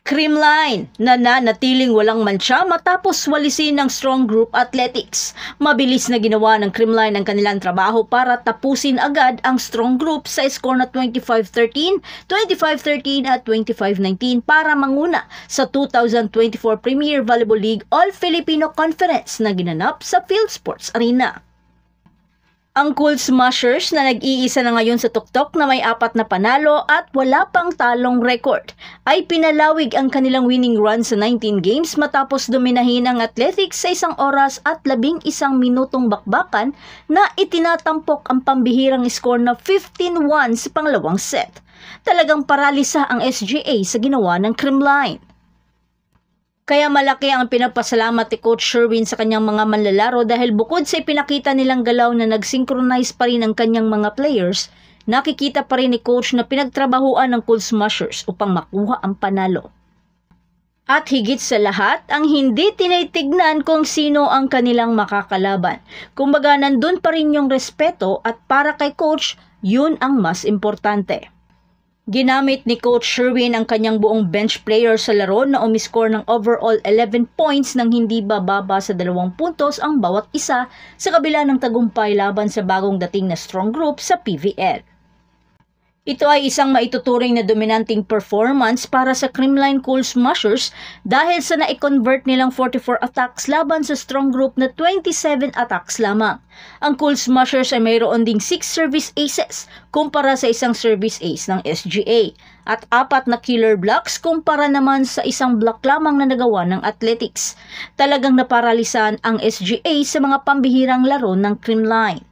Creamline na nanatiling walang mantsa matapos walisin ng Strong Group Athletics. Mabilis na ginawa ng Creamline ang kanilang trabaho para tapusin agad ang Strong Group sa score na 25-13, 25-13 at 25-19 para manguna sa 2024 Premier Volleyball League All-Filipino Conference na ginanap sa PhilSports Arena. Ang Cool Smashers na nag-iisa na ngayon sa tuktok na may 4 na panalo at wala pang talong record ay pinalawig ang kanilang winning run sa 19 games matapos dominahin ang Athletics sa 1 oras at 11 minutong bakbakan na itinatampok ang pambihirang score na 15-1 sa pangalawang set. Talagang paralisa ang SGA sa ginawa ng Creamline. Kaya malaki ang pinagpasalamat ni Coach Sherwin sa kanyang mga manlalaro dahil bukod sa ipinakita nilang galaw na nag-synchronize pa rin ang kanyang mga players, nakikita pa rin ni Coach na pinagtrabahuan ng Cool Smashers upang makuha ang panalo. At higit sa lahat, ang hindi tinitignan kung sino ang kanilang makakalaban. Kumbaga nandun pa rin yung respeto at para kay Coach, yun ang mas importante. Ginamit ni Coach Sherwin ang kanyang buong bench player sa laro na umiscore ng overall 11 points nang hindi bababa sa 2 puntos ang bawat isa sa kabila ng tagumpay laban sa bagong dating na Strong Group sa PVL. Ito ay isang maituturing na dominanting performance para sa Creamline Cool Smashers dahil sa na-convert nilang 44 attacks laban sa Strong Group na 27 attacks lamang. Ang Cool Smashers ay mayroon ding 6 service aces kumpara sa isang service ace ng SGA at 4 na killer blocks kumpara naman sa isang block lamang na nagawa ng Athletics. Talagang naparalisan ang SGA sa mga pambihirang laro ng Creamline.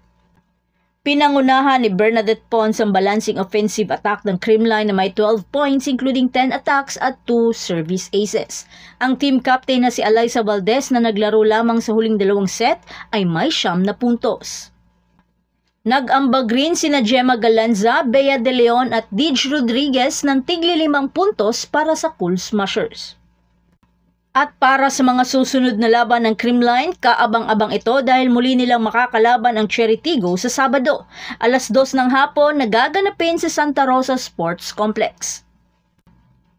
Pinangunahan ni Bernadette Pons ang balancing offensive attack ng Creamline na may 12 points including 10 attacks at 2 service aces. Ang team captain na si Alyssa Valdez na naglaro lamang sa huling 2 set ay may 9 na puntos. Nag-ambag rin sina Gemma Galanza, Bea De Leon at Dij Rodriguez ng tigli 5 puntos para sa Cool Smashers. At para sa mga susunod na laban ng Creamline, kaabang-abang ito dahil muli nilang makakalaban ang Cherry Tigo sa Sabado. 2:00 ng hapon nagaganapin sa Santa Rosa Sports Complex.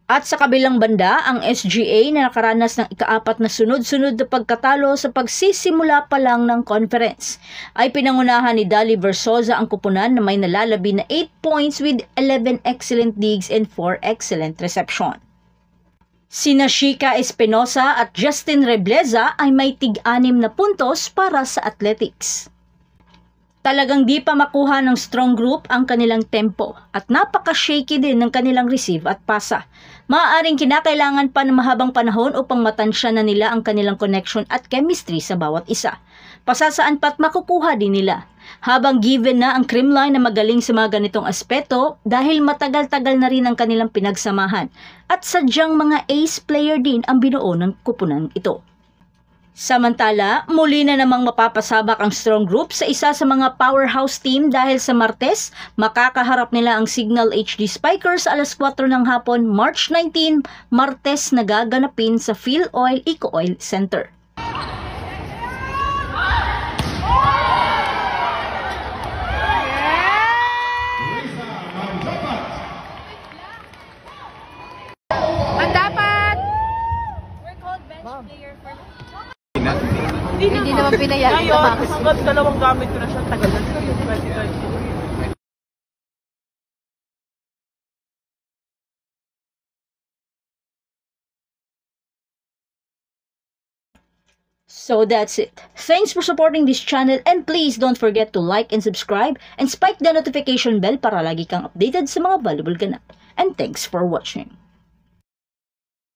At sa kabilang banda, ang SGA na nakaranas ng ika-4 na sunod-sunod na pagkatalo sa pagsisimula pa lang ng conference ay pinangunahan ni Dali Versosa ang kupunan na may nalalabi na 8 points with 11 excellent digs and 4 excellent reception. Sina Shika Espinosa at Justin Rebleza ay may tig-6 na puntos para sa Athletics. Talagang di pa makuha ng Strong Group ang kanilang tempo at napaka-shaky din ng kanilang receive at pasa. Maaaring kinakailangan pa ng mahabang panahon upang matansya na nila ang kanilang connection at chemistry sa bawat isa. Pasasaan pa't makukuha din nila. Habang given na ang Creamline na magaling sa mga ganitong aspeto dahil matagal-tagal na rin ang kanilang pinagsamahan at sadyang mga ace player din ang binuo ng kupunan ito. Samantala, muli na namang mapapasabak ang Strong Group sa isa sa mga powerhouse team dahil sa Martes, makakaharap nila ang Signal HD Spikers 4:00 ng hapon, March 19, Martes na gaganapin sa PhilOil Eco Oil Center. Hindi naman pinayag ngayon, hanggang 2 gamit ko na siya. Tagal na siya. 2020. So that's it. Thanks for supporting this channel and please don't forget to like and subscribe and spike the notification bell para lagi kang updated sa mga valuable ganap. And thanks for watching.